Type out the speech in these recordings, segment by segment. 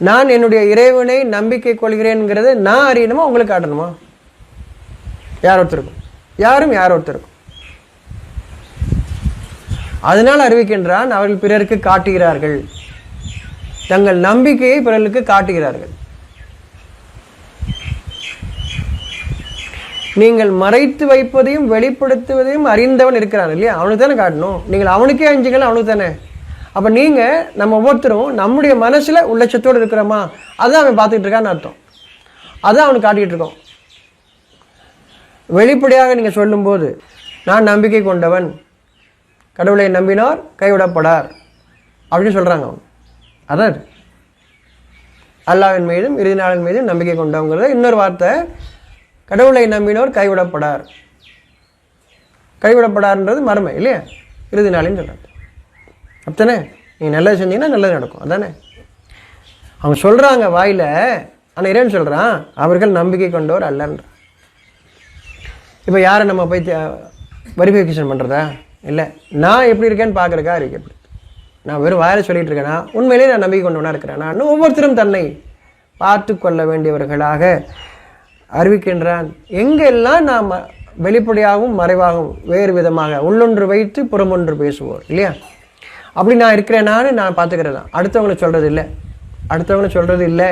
நான் என்னுடைய இறைவனை நம்பிக்கை கொள்கிறேன்ங்கிறது நான் அறியணுமா உங்களுக்கு காட்டணுமா? யார் ஒருத்தருக்கும் யார் ஒருத்தருக்கும். அதனால் அறிவிக்கின்றான், அவர்கள் பிறருக்கு காட்டுகிறார்கள், தங்கள் நம்பிக்கையை பிறருக்கு காட்டுகிறார்கள். நீங்கள் மறைத்து வைப்பதையும் வெளிப்படுத்துவதையும் அறிந்தவன் இருக்கிறான் இல்லையா, அவனுக்கு தானே காட்டணும். நீங்கள் அவனுக்கே அஞ்சுங்கள், அவனுக்கு தானே. அப்போ நீங்கள் நம்ம ஒவ்வொருத்தரும் நம்முடைய மனசில் உள்ளட்சத்தோடு இருக்கிறோமா, அதுதான் அவன் பார்த்துக்கிட்டு இருக்கான்னு அர்த்தம். அதுதான் அவனுக்கு காட்டிகிட்டு இருக்கோம். வெளிப்படையாக நீங்கள் சொல்லும்போது நான் நம்பிக்கை கொண்டவன், கடவுளை நம்பினார் கைவிடப்படார் அப்படின்னு சொல்கிறாங்க அவங்க. அதான் அல்லாஹ்வின் மீதும் இறுதி நாளின் மீதும் நம்பிக்கை கொண்டவங்கிறத இன்னொரு வார்த்தை, கடவுளை நம்பினோர் கைவிடப்படார். கைவிடப்படார்ன்றது மறுமை இல்லையா, இறுதி நாளின்னு சொல்கிறாங்க. அப்படித்தானே, நீங்கள் நல்லது செஞ்சீங்கன்னா நல்லது நடக்கும். அதானே அவங்க சொல்கிறாங்க வாயில். ஆனால் இறைவன் சொல்கிறான் அவர்கள் நம்பிக்கை கொண்டவர் அல்லன்ற. இப்போ யாரை நம்ம போய் வெரிஃபிகேஷன் பண்ணுறதா? இல்லை, நான் எப்படி இருக்கேன்னு பார்க்குறக்கா இருக்கு. எப்படி நான் வெறும் வாயில் சொல்லிகிட்டு இருக்கேன்னா உண்மையிலேயே நான் நம்பிக்கை கொண்டவனாக இருக்கிறேன். நான் ஒவ்வொருத்தரும் தன்னை பார்த்து கொள்ள வேண்டியவர்களாக அறிவிக்கின்றான். எங்கெல்லாம் நாம் வெளிப்படையாகவும் மறைவாகவும் வேறு விதமாக உள்ளொன்று வைத்து புறமொன்று பேசுவோர் இல்லையா, அப்படி நான் இருக்கிறேனான்னு நான் பார்த்துக்கிறது தான். அடுத்தவங்களை சொல்கிறது இல்லை, அடுத்தவங்களை சொல்கிறது இல்லை,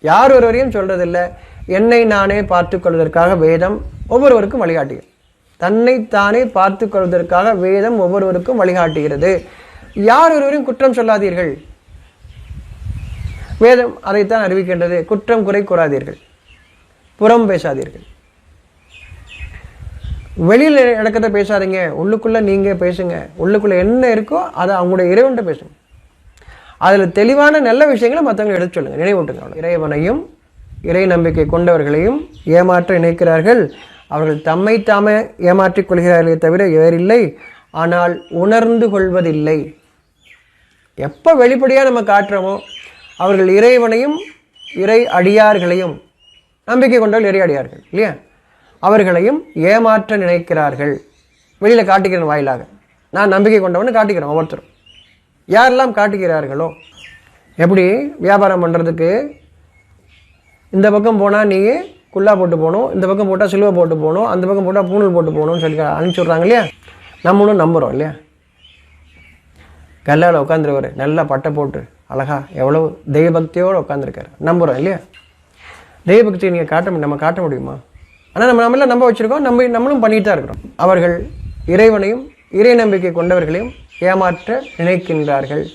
யார் ஒருவரையும் சொல்கிறது இல்லை. என்னை நானே பார்த்து கொள்வதற்காக வேதம் ஒவ்வொருவருக்கும் வழிகாட்டுகிறது. தன்னைத்தானே பார்த்து கொள்வதற்காக வேதம் ஒவ்வொருவருக்கும் வழிகாட்டுகிறது. யார் ஒருவரையும் குற்றம் சொல்லாதீர்கள், வேதம் அதைத்தான் அறிவிக்கின்றது. குற்றம் குறை கூறாதீர்கள், புறம் பேசாதீர்கள், வெளியில் நடக்கிறத பேசாதீங்க, உள்ளுக்குள்ளே நீங்கள் பேசுங்க. உள்ளுக்குள்ளே என்ன இருக்கோ அதை அவங்களுடைய இறைவன்கிட்ட பேசுங்க. அதில் தெளிவான நல்ல விஷயங்களை மற்றவங்களை எடுத்து சொல்லுங்கள், நினைவூட்டுங்க. இறைவனையும் இறை நம்பிக்கை கொண்டவர்களையும் ஏமாற்ற நினைக்கிறார்கள். அவர்கள் தம்மை தாமே ஏமாற்றிக் கொள்கிறார்களே தவிர வேறில்லை, ஆனால் உணர்ந்து கொள்வதில்லை. எப்போ வெளிப்படையாக நம்ம காட்டுறோமோ அவர்கள் இறைவனையும் இறை அடியார்களையும், நம்பிக்கை கொண்டவர்கள் இறை அடியார்கள் இல்லையா, அவர்களையும் ஏமாற்ற நினைக்கிறார்கள். வெளியில் காட்டிக்கிறேன் வாயிலாக, நான் நம்பிக்கை கொண்டவன்னு காட்டிக்கிறேன். ஒவ்வொருத்தரும் யாரெல்லாம் காட்டுகிறார்களோ, எப்படி வியாபாரம் பண்ணுறதுக்கு இந்த பக்கம் போனால் நீ குல்லா போட்டு போகணும், இந்த பக்கம் போட்டால் சிலுவை போட்டு போகணும், அந்த பக்கம் போட்டால் பூணூல் போட்டு போகணும்னு சொல்லி அனுப்பிச்சி விட்றாங்க இல்லையா. நம்மளும் நம்புகிறோம் இல்லையா. கல்லால் உட்காந்துருவார், நல்லா பட்டை போட்டு அழகா எவ்வளோ தெய்வபக்தியோடு உட்காந்துருக்காரு, நம்புகிறோம் இல்லையா. தெய்வபக்தியை நீங்கள் நம்ம காட்ட முடியுமா? ஆனால் நம்மளாம் நம்ப வச்சுருக்கோம், நம்மளும் பண்ணிட்டு தான் இருக்கிறோம். அவர்கள் இறைவனையும் இறை நம்பிக்கை கொண்டவர்களையும் ஏமாற்ற நினைக்கின்றார்கள்.